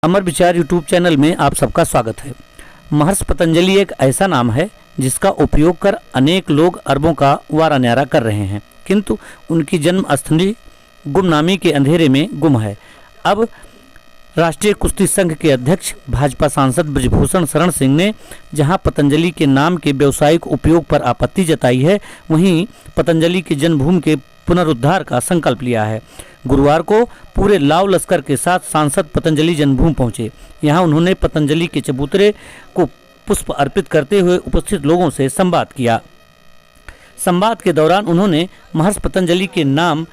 अमर विचार YouTube channel में आप सबका स्वागत है। महर्षि पतंजलि एक ऐसा नाम है जिसका उपयोग कर अनेक लोग अरबों का वारा न्यारा कर रहे हैं, किंतु उनकी जन्म स्थली गुमनामी के अंधेरे में गुम है। अब राष्ट्रीय कुश्ती संघ के अध्यक्ष भाजपा सांसद ब्रजभूषण शरण सिंह ने जहां पतंजलि के नाम के व्यावसायिक उपयोग पर आपत्ति जताई है, वहीं पतंजलि की जन्मभूमि के पुनरुद्धार का संकल्प लिया है। गुरुवार को पूरे लाव लश्कर के साथ सांसद पतंजलि जन्मभूमि पहुंचे। यहां उन्होंने पतंजलि के चबूतरे को पुष्प अर्पित करते हुए उपस्थित लोगों से संवाद किया। संवाद के दौरान उन्होंने महर्षि पतंजलि के नाम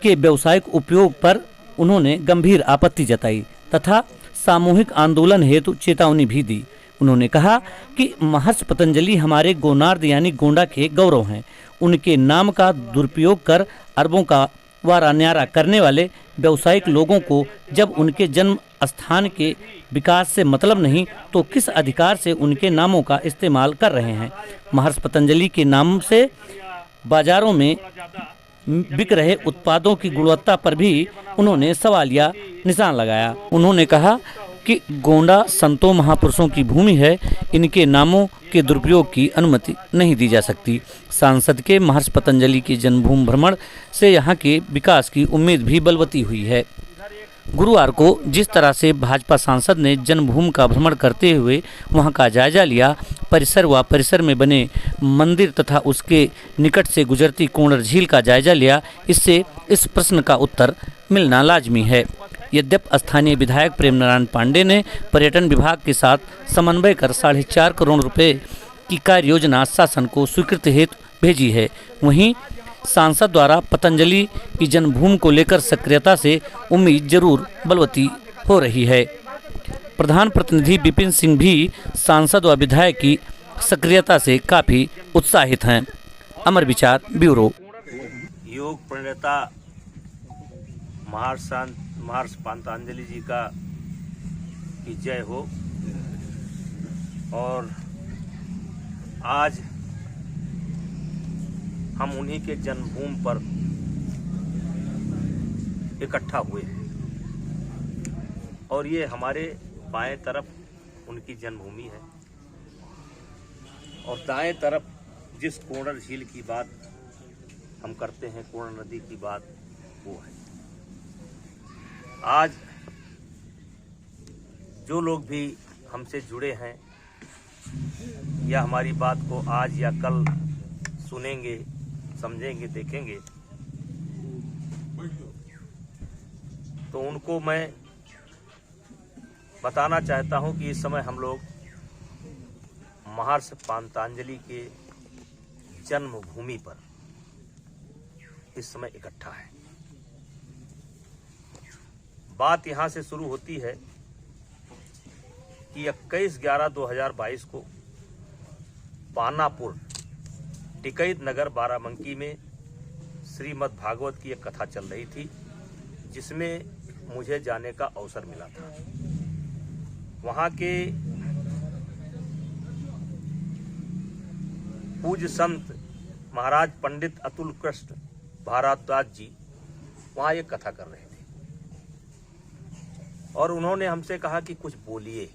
के व्यावसायिक उपयोग पर उन्होंने गंभीर आपत्ति जताई तथा सामूहिक आंदोलन हेतु चेतावनी भी दी। उन्होंने कहा कि महर्षि पतंजलि हमारे गोनार्द यानी गोंडा के गौरव हैं। उनके नाम का दुरुपयोग कर अरबों का वारा न्यारा करने वाले व्यावसायिक लोगों को जब उनके जन्म स्थान के विकास से मतलब नहीं, तो किस अधिकार से उनके नामों का इस्तेमाल कर रहे हैं। महर्षि पतंजलि के नाम से बाजारों में बिक रहे उत्पादों की गुणवत्ता पर भी उन्होंने सवालिया निशान लगाया। उन्होंने कहा कि गोंडा संतों महापुरुषों की भूमि है, इनके नामों के दुरुपयोग की अनुमति नहीं दी जा सकती। सांसद के महर्षि पतंजलि की जन्मभूमि भ्रमण से यहाँ के विकास की उम्मीद भी बलवती हुई है। गुरुवार को जिस तरह से भाजपा सांसद ने जन्मभूमि का भ्रमण करते हुए वहां का जायजा लिया, परिसर में बने मंदिर तथा उसके निकट से गुजरती कोंडर झील का जायजा लिया, इससे इस प्रश्न का उत्तर मिलना लाजमी है। यद्यपि स्थानीय विधायक प्रेम नारायण पांडे ने पर्यटन विभाग के साथ समन्वय कर 4.5 करोड़ रुपए की कार्य योजना शासन को स्वीकृति हेतु भेजी है, वहीं सांसद द्वारा पतंजलि की जन्मभूमि को लेकर सक्रियता से उम्मीद जरूर बलवती हो रही है। प्रधान प्रतिनिधि विपिन सिंह भी सांसद व विधायक की सक्रियता से काफी उत्साहित हैं। अमर विचार ब्यूरो। योग प्रणेता महर्षि पतंजलि जी का की जय हो। और आज हम उन्हीं के जन्मभूमि पर इकट्ठा हुए हैं और ये हमारे बाएं तरफ उनकी जन्मभूमि है और दाएं तरफ जिस कोंडर झील की बात हम करते हैं, कोंडर नदी की बात, वो है। आज जो लोग भी हमसे जुड़े हैं या हमारी बात को आज या कल सुनेंगे, समझेंगे, देखेंगे, तो उनको मैं बताना चाहता हूं कि इस समय हम लोग महर्षि पतंजलि के जन्मभूमि पर इस समय इकट्ठा है। बात यहां से शुरू होती है कि 21/11/2022 को पानापुर टिकैत नगर बाराबंकी में श्रीमद् भागवत की एक कथा चल रही थी, जिसमें मुझे जाने का अवसर मिला था। वहां के पूज्य संत महाराज पंडित अतुल कृष्ण भारद्वाज जी वहां एक कथा कर रहे थे और उन्होंने हमसे कहा कि कुछ बोलिए।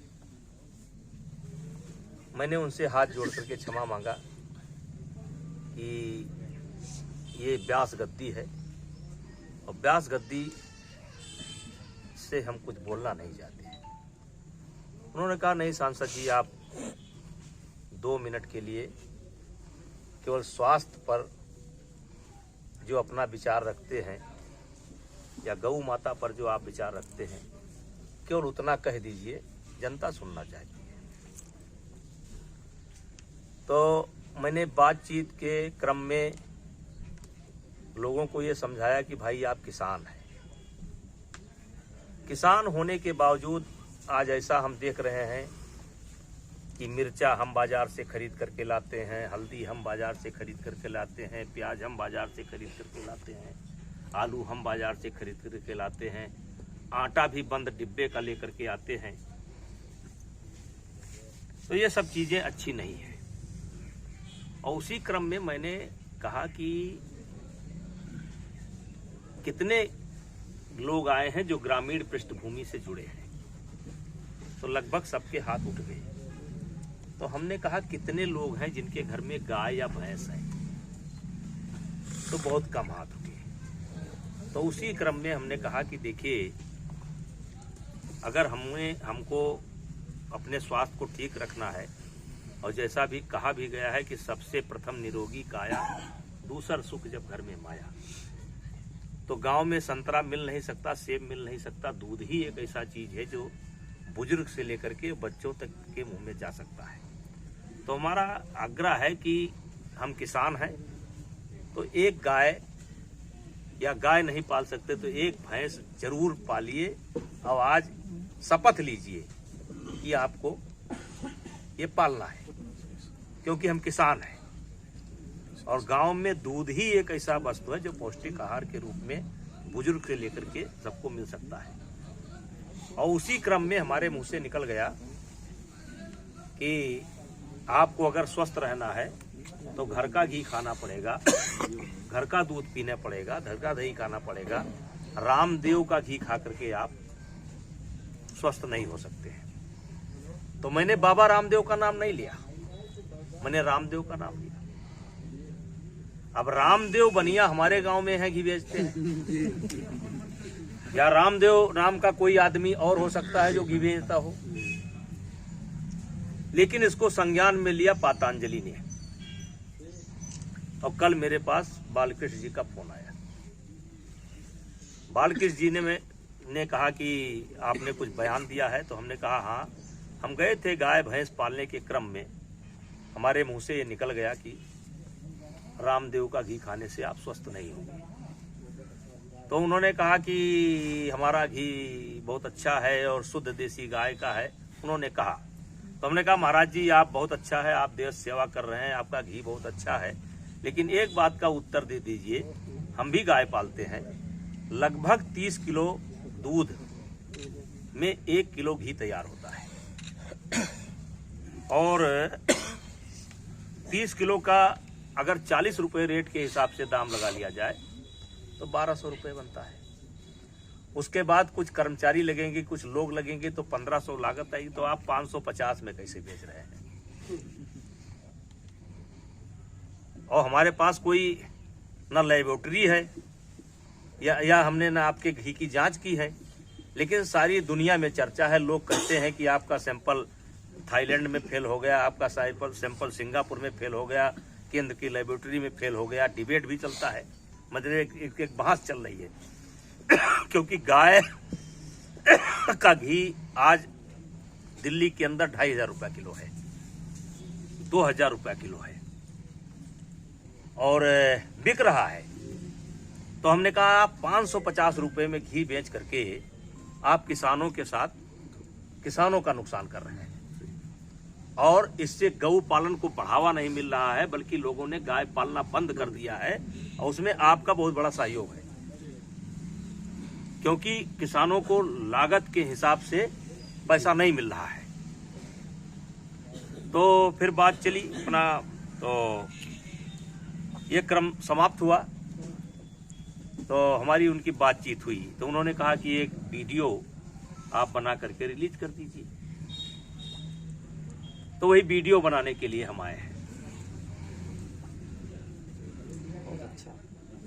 मैंने उनसे हाथ जोड़ करके क्षमा मांगा कि ये व्यास गद्दी है और व्यास गद्दी से हम कुछ बोलना नहीं चाहते हैं। उन्होंने कहा नहीं सांसद जी, आप 2 मिनट के लिए केवल स्वास्थ्य पर जो अपना विचार रखते हैं या गौ माता पर जो आप विचार रखते हैं, केवल उतना कह दीजिए, जनता सुनना चाहती है। तो मैंने बातचीत के क्रम में लोगों को ये समझाया कि भाई आप किसान हैं। किसान होने के बावजूद आज ऐसा हम देख रहे हैं कि मिर्चा हम बाजार से खरीद करके लाते हैं, हल्दी हम बाजार से खरीद करके लाते हैं, प्याज हम बाजार से खरीद करके लाते हैं, आलू हम बाजार से खरीद करके लाते हैं, आटा भी बंद डिब्बे का लेकर के आते हैं। तो ये सब चीजें अच्छी नहीं है। और उसी क्रम में मैंने कहा कि कितने लोग आए हैं जो ग्रामीण पृष्ठभूमि से जुड़े हैं। तो लगभग सबके हाथ उठ गए। तो हमने कहा कितने लोग हैं जिनके घर में गाय या भैंस है, तो बहुत कम हाथ उठे। तो उसी क्रम में हमने कहा कि देखिए, अगर हमको अपने स्वास्थ्य को ठीक रखना है, और जैसा भी कहा भी गया है कि सबसे प्रथम निरोगी काया, दूसर सुख जब घर में माया, तो गांव में संतरा मिल नहीं सकता, सेब मिल नहीं सकता, दूध ही एक ऐसा चीज है जो बुजुर्ग से लेकर के बच्चों तक के मुंह में जा सकता है। तो हमारा आग्रह है कि हम किसान हैं, तो एक गाय या गाय नहीं पाल सकते तो एक भैंस जरूर पालिए, और आज शपथ लीजिए कि आपको ये पालना है, क्योंकि हम किसान हैं। और गांव में दूध ही एक ऐसा वस्तु है जो पौष्टिक आहार के रूप में बुजुर्ग से लेकर के सबको मिल सकता है। और उसी क्रम में हमारे मुंह से निकल गया कि आपको अगर स्वस्थ रहना है तो घर का घी खाना पड़ेगा, घर का दूध पीना पड़ेगा, घर का दही खाना पड़ेगा। रामदेव का घी खा करके आप स्वस्थ नहीं हो सकते हैं। तो मैंने बाबा रामदेव का नाम नहीं लिया, मैंने रामदेव का नाम लिया। अब रामदेव बनिया हमारे गांव में है, घी बेचते हैं, या रामदेव नाम का कोई आदमी और हो सकता है जो घी बेचता हो, लेकिन इसको संज्ञान में लिया पातंजलि ने। और कल मेरे पास बालकृष्ण जी का फोन आया। बालकृष्ण जी ने कहा कि आपने कुछ बयान दिया है। तो हमने कहा हाँ, हम गए थे गाय भैंस पालने के क्रम में, हमारे मुंह से ये निकल गया कि रामदेव का घी खाने से आप स्वस्थ नहीं होंगे। तो उन्होंने कहा कि हमारा घी बहुत अच्छा है और शुद्ध देसी गाय का है, उन्होंने कहा। तो हमने कहा महाराज जी, आप बहुत अच्छा है, आप देश सेवा कर रहे हैं, आपका घी बहुत अच्छा है, लेकिन एक बात का उत्तर दे दीजिए, हम भी गाय पालते हैं, लगभग 30 किलो दूध में 1 किलो घी तैयार होता है, और 30 किलो का अगर 40 रुपए रेट के हिसाब से दाम लगा लिया जाए तो 1200 रुपए बनता है। उसके बाद कुछ कर्मचारी लगेंगे, कुछ लोग लगेंगे, तो 1500 लागत आएगी। तो आप 550 में कैसे बेच रहे हैं? और हमारे पास कोई न लेबोरेटरी है या हमने ना आपके घी की जांच की है, लेकिन सारी दुनिया में चर्चा है। लोग कहते हैं कि आपका सैंपल थाईलैंड में फेल हो गया, आपका सैंपल सिंगापुर में फेल हो गया, केंद्र की लेबोरेटरी में फेल हो गया। डिबेट भी चलता है, मतलब एक बहस चल रही है क्योंकि गाय का घी आज दिल्ली के अंदर 2500 रुपया किलो है, 2000 रुपया किलो है, और बिक रहा है। तो हमने कहा आप 550 रुपए में घी बेच करके आप किसानों के साथ किसानों का नुकसान कर रहे हैं, और इससे गौ पालन को बढ़ावा नहीं मिल रहा है, बल्कि लोगों ने गाय पालना बंद कर दिया है। और उसमें आपका बहुत बड़ा सहयोग है, क्योंकि किसानों को लागत के हिसाब से पैसा नहीं मिल रहा है। तो फिर बात चली अपना, तो ये क्रम समाप्त हुआ। तो हमारी उनकी बातचीत हुई, तो उन्होंने कहा कि एक वीडियो आप बना करके रिलीज कर दीजिए। तो वही वीडियो बनाने के लिए हम आए हैं।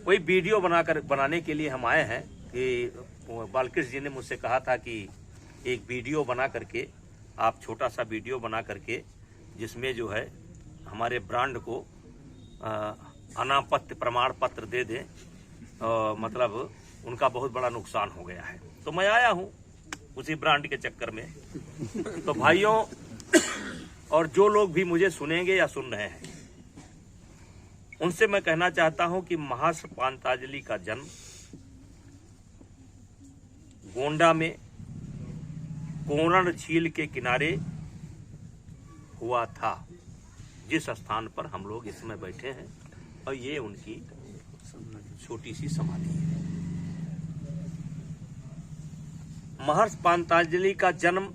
वही वीडियो बनाने के लिए हम आए हैं कि बालकृष्ण जी ने मुझसे कहा था कि एक वीडियो बना करके आप छोटा सा वीडियो बना करके, जिसमें जो है हमारे ब्रांड को अनापत्ति प्रमाण पत्र दे दें, मतलब उनका बहुत बड़ा नुकसान हो गया है। तो मैं आया हूं उसी ब्रांड के चक्कर में। तो भाइयों और जो लोग भी मुझे सुनेंगे या सुन रहे हैं, उनसे मैं कहना चाहता हूं कि महर्षि पातंजलि का जन्म गोंडा में कोरण झील के किनारे हुआ था, जिस स्थान पर हम लोग इस समय बैठे हैं, और ये उनकी छोटी सी समाधि है। महर्षि पातंजलि का जन्म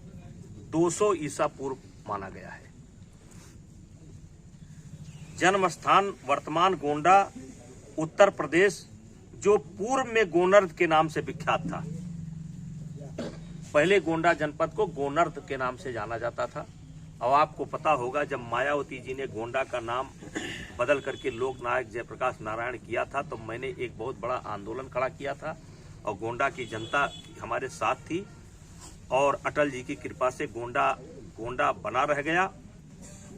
200 ईसा पूर्व माना गया है। जन्म स्थान वर्तमान गोंडा, उत्तर प्रदेश, जो पूर्व में गोनर्द के नाम से विख्यात था। पहले गोंडा जनपद को गोनर्द के नाम से जाना जाता था। अब आपको पता होगा जब मायावती जी ने गोंडा का नाम बदल करके लोकनायक जयप्रकाश नारायण किया था तो मैंने एक बहुत बड़ा आंदोलन खड़ा किया था और गोंडा की जनता हमारे साथ थी और अटल जी की कृपा से गोंडा बना रह गया।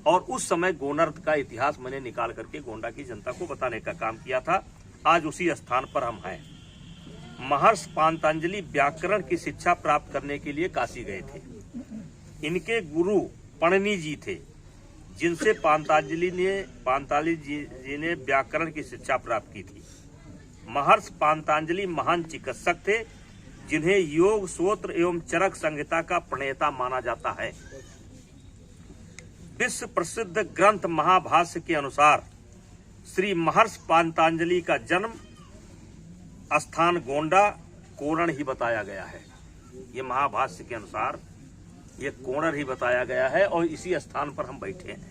और उस समय गोनर्द का इतिहास मैंने निकाल करके गोंडा की जनता को बताने का काम किया था। आज उसी स्थान पर हम हैं। महर्षि पांतांजलि व्याकरण की शिक्षा प्राप्त करने के लिए काशी गए थे। इनके गुरु पणनी जी थे जिनसे पांतांजलि जी ने व्याकरण की शिक्षा प्राप्त की थी। महर्षि पांतांजलि महान चिकित्सक थे जिन्हें योग सूत्र एवं चरक संहिता का प्रणेता माना जाता है। विश्व प्रसिद्ध ग्रंथ महाभाष्य के अनुसार श्री महर्षि पांतांजलि का जन्म स्थान गोंडा कोरण ही बताया गया है। ये महाभाष्य के अनुसार ये कोणर ही बताया गया है और इसी स्थान पर हम बैठे हैं।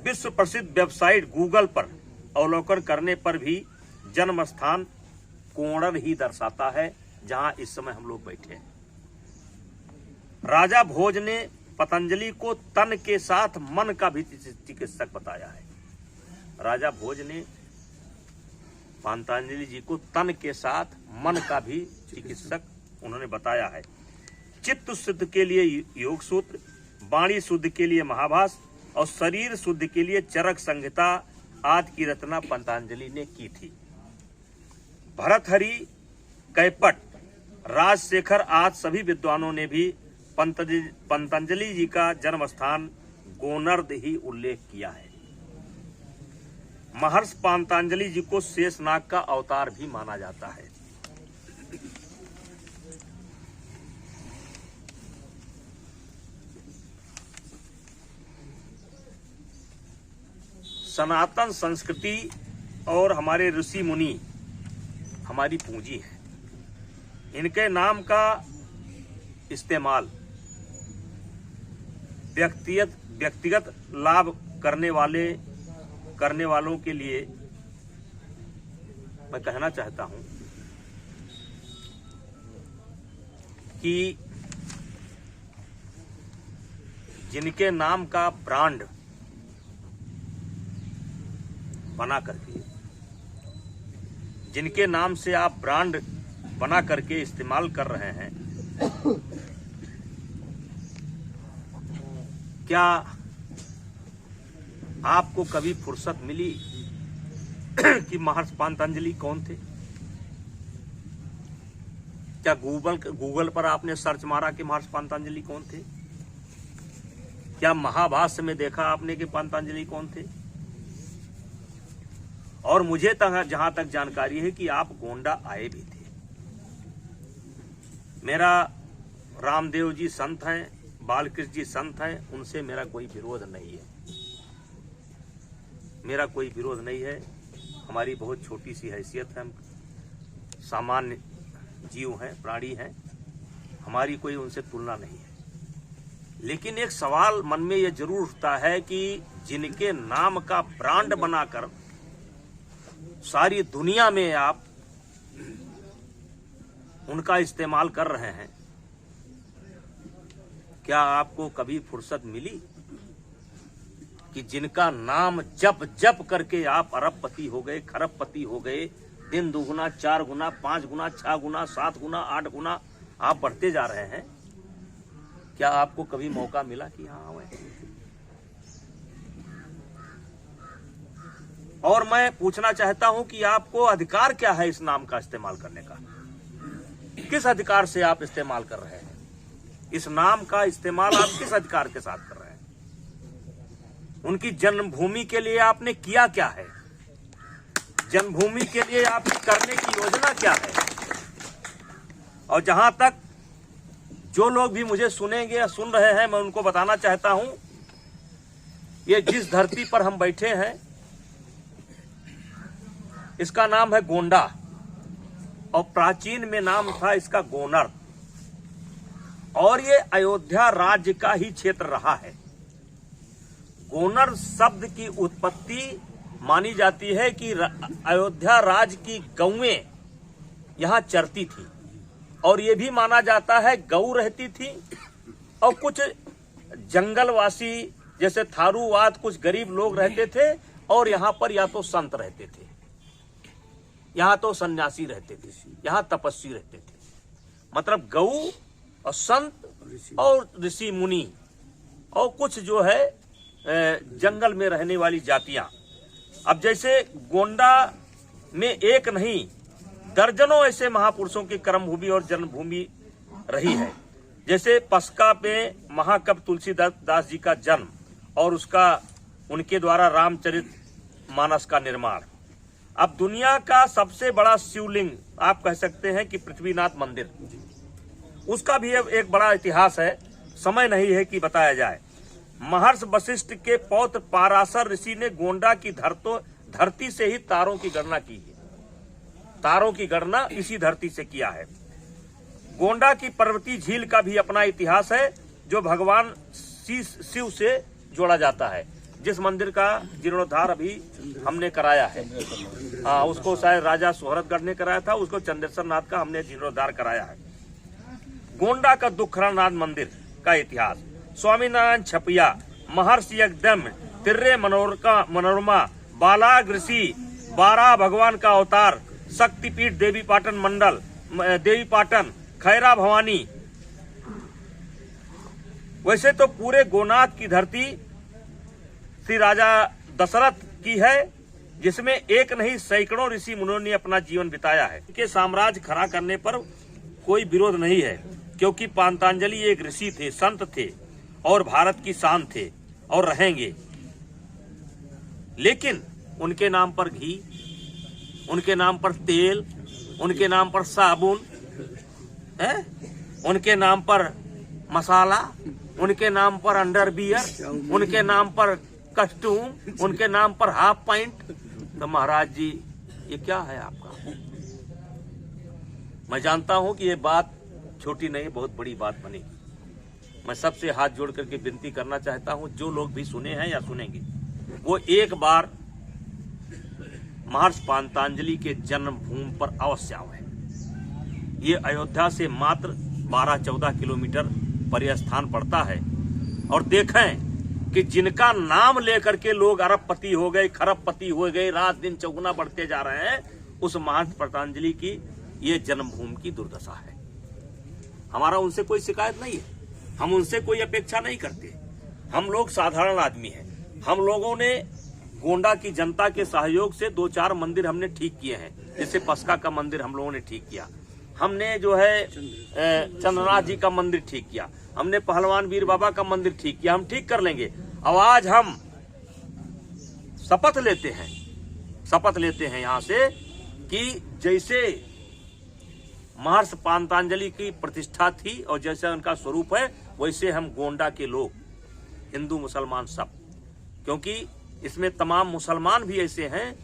विश्व प्रसिद्ध वेबसाइट गूगल पर अवलोकन करने पर भी जन्म स्थान कोणर ही दर्शाता है जहां इस समय हम लोग बैठे हैं। राजा भोज ने पतंजलि को तन के साथ मन का भी चिकित्सक बताया है। राजा भोज ने पांतांजलि जी को तन के साथ मन का भी चिकित्सक उन्होंने बताया है। चित्त शुद्ध के लिए योग सूत्र, वाणी शुद्ध के लिए महाभाष्य और शरीर शुद्ध के लिए चरक संहिता आदि की रचना पतंजलि ने की थी। भरतहरि, कैपट, राजशेखर आदि सभी विद्वानों ने भी पतंजलि जी का जन्म स्थान गोनर्द ही उल्लेख किया है। महर्षि पांतांजलि जी को शेषनाग का अवतार भी माना जाता है। सनातन संस्कृति और हमारे ऋषि मुनि हमारी पूंजी है। इनके नाम का इस्तेमाल व्यक्तिगत लाभ करने वालों के लिए मैं कहना चाहता हूं कि जिनके नाम का ब्रांड बना करके, जिनके नाम से आप ब्रांड बना करके इस्तेमाल कर रहे हैं, क्या आपको कभी फुर्सत मिली कि महर्षि पांतांजलि कौन थे? क्या गूगल पर आपने सर्च मारा कि महर्षि पांतांजलि कौन थे? क्या महाभाष्य में देखा आपने कि पांतांजलि कौन थे? और मुझे जहां तक जानकारी है कि आप गोंडा आए भी थे। मेरा रामदेव जी संत हैं, बालकृष्ण जी संत हैं, उनसे मेरा कोई विरोध नहीं है। मेरा कोई विरोध नहीं है। हमारी बहुत छोटी सी हैसियत है, हम सामान्य जीव हैं, प्राणी हैं, हमारी कोई उनसे तुलना नहीं है। लेकिन एक सवाल मन में यह जरूर उठता है कि जिनके नाम का ब्रांड बनाकर सारी दुनिया में आप उनका इस्तेमाल कर रहे हैं, क्या आपको कभी फुर्सत मिली कि जिनका नाम जप करके आप अरबपति हो गए, खरबपति हो गए, दिन दुगुना, 4 गुना, 5 गुना, 6 गुना, 7 गुना, 8 गुना आप बढ़ते जा रहे हैं? क्या आपको कभी मौका मिला कि हाँ आए? और मैं पूछना चाहता हूं कि आपको अधिकार क्या है इस नाम का इस्तेमाल करने का? किस अधिकार से आप इस्तेमाल कर रहे हैं? इस नाम का इस्तेमाल आप किस अधिकार के साथ कर रहे हैं? उनकी जन्मभूमि के लिए आपने किया क्या है? जन्मभूमि के लिए आपकी करने की योजना क्या है? और जहां तक जो लोग भी मुझे सुनेंगे या सुन रहे हैं, मैं उनको बताना चाहता हूं, ये जिस धरती पर हम बैठे हैं इसका नाम है गोंडा और प्राचीन में नाम था इसका गोनर्द, और ये अयोध्या राज्य का ही क्षेत्र रहा है। गोनर्द शब्द की उत्पत्ति मानी जाती है कि अयोध्या राज्य की गौएं यहाँ चरती थी। और ये भी माना जाता है गऊ रहती थी और कुछ जंगलवासी जैसे थारूवाद कुछ गरीब लोग रहते थे, और यहाँ पर या तो संत रहते थे, यहाँ तो सन्यासी रहते थे, यहाँ तपस्वी रहते थे। मतलब गऊ और संत और ऋषि मुनि और कुछ जो है जंगल में रहने वाली जातियां। अब जैसे गोंडा में एक नहीं दर्जनों ऐसे महापुरुषों की कर्मभूमि और जन्मभूमि रही है। जैसे पस्का में महाकवि तुलसीदास जी का जन्म और उसका उनके द्वारा रामचरित मानस का निर्माण। अब दुनिया का सबसे बड़ा शिवलिंग आप कह सकते हैं कि पृथ्वीनाथ मंदिर, उसका भी एक बड़ा इतिहास है, समय नहीं है कि बताया जाए। महर्षि वशिष्ठ के पौत्र पाराशर ऋषि ने गोंडा की धरती से ही तारों की गणना की है। तारों की गणना इसी धरती से किया है। गोंडा की पर्वतीय झील का भी अपना इतिहास है, जो भगवान शिव से जोड़ा जाता है, जिस मंदिर का जीर्णोद्धार अभी हमने कराया है। उसको शायद राजा सोहरतगढ़ ने कराया था, उसको चंदेश्वर नाथ का हमने जीर्णोद्धार कराया है। गोंडा का दुखरानाथ मंदिर का इतिहास, स्वामीनारायण छपिया, महर्षि यज्ञदम्भ, तिर्रे मनोरमा, बालाग ऋषि, 12 भगवान का अवतार, शक्तिपीठ देवी पाटन मंडल, देवी पाटन, खैरा भवानी। वैसे तो पूरे गोनाथ की धरती श्री राजा दशरथ की है, जिसमें एक नहीं सैकड़ों ऋषि मुनियों ने अपना जीवन बिताया है। इनके साम्राज्य खड़ा करने पर कोई विरोध नहीं है, क्योंकि पांतांजलि एक ऋषि थे, संत थे और भारत की शान थे और रहेंगे। लेकिन उनके नाम पर घी, उनके नाम पर तेल, उनके नाम पर साबुन है, उनके नाम पर मसाला, उनके नाम पर अंडरवियर, उनके नाम पर कस्टूम, उनके नाम पर हाफ पैंट। तो महाराज जी ये क्या है आपका? मैं जानता हूं कि ये बात छोटी नहीं, बहुत बड़ी बात बनेगी। मैं सबसे हाथ जोड़ करके विनती करना चाहता हूं, जो लोग भी सुने हैं या सुनेंगे, वो एक बार महर्षि पांतांजलि के जन्मभूमि पर अवश्य आवे। ये अयोध्या से मात्र 12-14 किलोमीटर पर स्थान पड़ता है, और देखें कि जिनका नाम लेकर के लोग अरबपति हो गए, खरबपति हो गए, रात दिन चौगुना बढ़ते जा रहे हैं, उस महर्षि पांतांजलि की ये जन्मभूमि की दुर्दशा है। हमारा उनसे कोई शिकायत नहीं है, हम उनसे कोई अपेक्षा नहीं करते। हम लोग साधारण आदमी हैं। हम लोगों ने गोंडा की जनता के सहयोग से 2-4 मंदिर हमने ठीक किए हैं। जैसे पस्का का मंदिर हम लोगों ने ठीक किया, हमने जो है चंद्रनाथ जी का मंदिर ठीक किया, हमने पहलवान वीर बाबा का मंदिर ठीक किया, हम ठीक कर लेंगे। अब आज हम शपथ लेते हैं यहाँ से कि जैसे महर्षि पांतांजलि की प्रतिष्ठा थी और जैसे उनका स्वरूप है, वैसे हम गोंडा के लोग, हिंदू मुसलमान सब, क्योंकि इसमें तमाम मुसलमान भी ऐसे हैं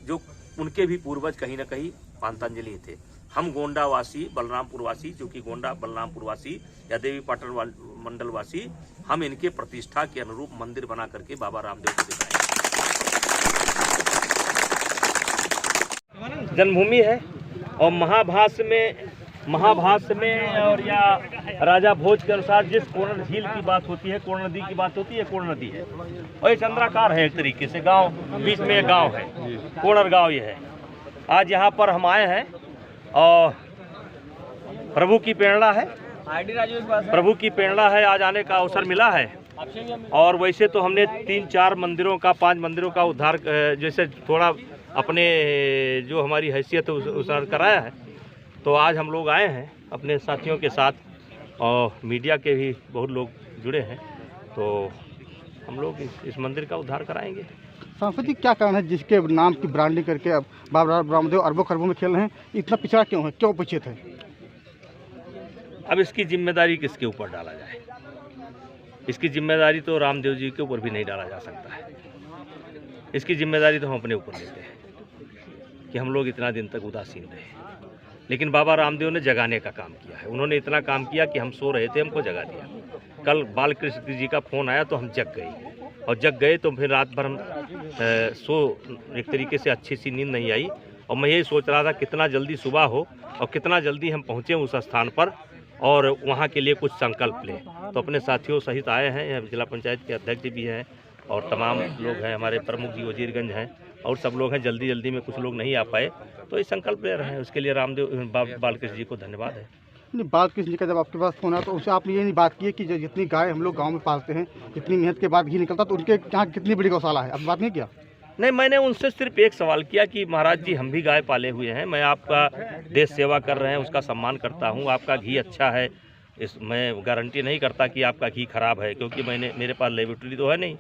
जो उनके भी पूर्वज कहीं ना कहीं पांतांजलि थे। हम गोंडा वासी, बलरामपुर वासी, जो कि गोंडा बलरामपुर वासी या देवी पाटन मंडल वासी, हम इनके प्रतिष्ठा के अनुरूप मंदिर बना करके बाबा रामदेव को दिखाएंगे। जन्मभूमि है और महाभाष्य में और या राजा भोज के अनुसार जिस कोर्ण झील की बात होती है, कोर्ण नदी की बात होती है, कोर्ण नदी है और ये चंद्राकार है एक तरीके से। गांव बीच में एक गांव है, कोणर गांव ये है। आज यहाँ पर हम आए हैं और प्रभु की प्रेरणा है, प्रभु की प्रेरणा है, आज आने का अवसर मिला है। और वैसे तो हमने 3-4 मंदिरों का, 5 मंदिरों का उद्धार जैसे थोड़ा अपने जो हमारी हैसियत है उस कराया है। तो आज हम लोग आए हैं अपने साथियों के साथ और मीडिया के भी बहुत लोग जुड़े हैं, तो हम लोग इस मंदिर का उद्धार कराएंगे। सांस्कृतिक क्या कारण है जिसके नाम की ब्रांडिंग करके अब बाबा रामदेव अरबों खरबों में खेल रहे हैं? इतना पिछड़ा क्यों है, क्यों उपेक्षित है? अब इसकी जिम्मेदारी किसके ऊपर डाला जाए? इसकी जिम्मेदारी तो रामदेव जी के ऊपर भी नहीं डाला जा सकता है। इसकी जिम्मेदारी तो हम अपने ऊपर लेते हैं कि हम लोग इतना दिन तक उदासीन रहे, लेकिन बाबा रामदेव ने जगाने का काम किया है। उन्होंने इतना काम किया कि हम सो रहे थे, हमको जगा दिया। कल बालकृष्ण जी का फ़ोन आया तो हम जग गए, और जग गए तो फिर रात भर हम एक तरीके से अच्छी सी नींद नहीं आई और मैं यही सोच रहा था कितना जल्दी सुबह हो और कितना जल्दी हम पहुँचें उस स्थान पर और वहाँ के लिए कुछ संकल्प लें। तो अपने साथियों सहित आए हैं, यहाँ जिला पंचायत के अध्यक्ष भी हैं और तमाम लोग हैं, हमारे प्रमुख जी वजीरगंज हैं और सब लोग हैं। जल्दी में कुछ लोग नहीं आ पाए तो ये संकल्प ले रहे हैं। उसके लिए रामदेव बालकृष्ण जी को धन्यवाद है। नहीं, बालकृष्ण जी का जब आपके पास फोन आया तो उनसे आपने ये नहीं बात की है कि जितनी गाय हम लोग गाँव में पालते हैं, जितनी मेहनत के बाद घी निकलता तो उनके यहाँ कितनी बड़ी गौशाला है, अब बात नहीं किया? नहीं, मैंने उनसे सिर्फ एक सवाल किया कि महाराज जी हम भी गाय पाले हुए हैं, मैं आपका देश सेवा कर रहे हैं उसका सम्मान करता हूं, आपका घी अच्छा है, इस मैं गारंटी नहीं करता कि आपका घी खराब है, क्योंकि मेरे पास लेबोरेटरी तो है नहीं,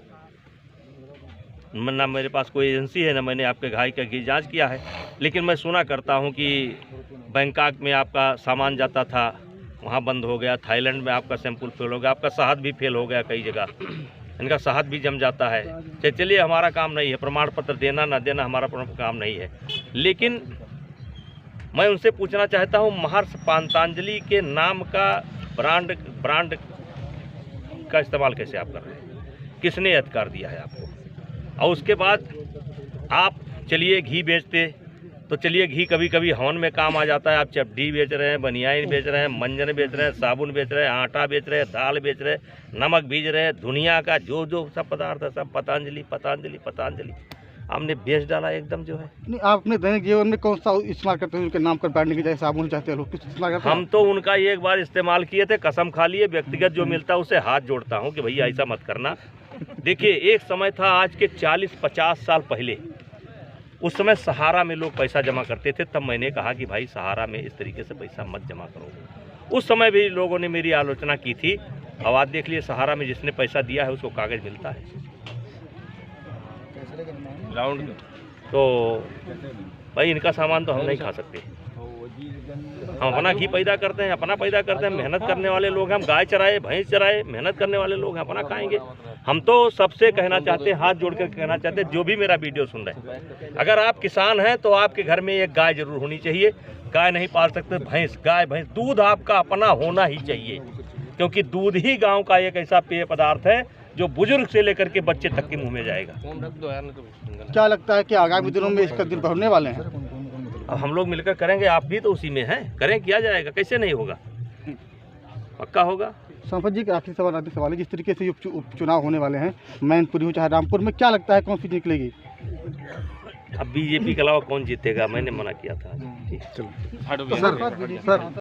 ना मेरे पास कोई एजेंसी है, ना मैंने आपके गाय का घी जांच किया है। लेकिन मैं सुना करता हूं कि बैंकॉक में आपका सामान जाता था, वहां बंद हो गया, थाईलैंड में आपका सैंपल फेल हो गया, आपका शहद भी फेल हो गया, कई जगह इनका शहद भी जम जाता है। चलिए हमारा काम नहीं है, प्रमाण पत्र देना ना देना हमारा काम नहीं है। लेकिन मैं उनसे पूछना चाहता हूँ, महर्षि पतंजलि के नाम का ब्रांड का इस्तेमाल कैसे आप कर रहे हैं? किसने अधिकार दिया है आपको? और उसके बाद आप चलिए घी बेचते तो चलिए घी कभी कभी हवन में काम आ जाता है। आप चपड़ी बेच रहे हैं, बनियान बेच रहे हैं, मंजन बेच रहे हैं, साबुन बेच रहे हैं, आटा बेच रहे हैं, दाल बेच रहे हैं, नमक बीज रहे हैं, दुनिया का जो सब पदार्थ है सब पतंजलि हमने बेच डाला एकदम जो है। नहीं, आप अपने दैनिक जीवन में कौन सा इस्तेमाल करते हैं उनके नाम पर ब्रांडिंग की, जैसे साबुन चाहते हैं लोग, कुछ इस्तेमाल करते हैं? हम तो उनका एक बार इस्तेमाल किए थे, कसम खा लिए, व्यक्तिगत जो मिलता है उसे हाथ जोड़ता हूँ कि भैया ऐसा मत करना। देखिए एक समय था आज के 40-50 साल पहले, उस समय सहारा में लोग पैसा जमा करते थे, तब मैंने कहा कि भाई सहारा में इस तरीके से पैसा मत जमा करो। उस समय भी लोगों ने मेरी आलोचना की थी। अब आज देख लिए सहारा में जिसने पैसा दिया है उसको कागज़ मिलता है ग्राउंड में। तो भाई इनका सामान तो हम नहीं खा सकते। हम अपना घी पैदा करते हैं, अपना पैदा करते हैं, मेहनत करने वाले लोग हैं, हम गाय चराए भैंस चराए मेहनत करने वाले लोग हैं, अपना खाएंगे। हम तो सबसे कहना चाहते हैं, हाथ जोड़ कर कहना चाहते हैं, जो भी मेरा वीडियो सुन रहे हैं, अगर आप किसान हैं तो आपके घर में एक गाय जरूर होनी चाहिए। गाय नहीं पाल सकते, भैंस, गाय भैंस, दूध आपका अपना होना ही चाहिए, क्योंकि दूध ही गाँव का एक ऐसा पेय पदार्थ है जो बुजुर्ग से लेकर के बच्चे तक के मुंह में जाएगा। क्या लगता है कि आगामी दिनों में इसका दिन बढ़ने वाले हैं? अब हम लोग मिलकर करेंगे, आप भी तो उसी में हैं, करें, किया जाएगा, कैसे नहीं होगा, पक्का होगा। संपत जी का आखिरी सवाल है, जिस तरीके से उपचुनाव होने वाले हैं, मैनपुरी हो चाहे रामपुर में, क्या लगता है कौन सी निकलेगी? अब बीजेपी के अलावा कौन जीतेगा, मैंने मना किया था। सर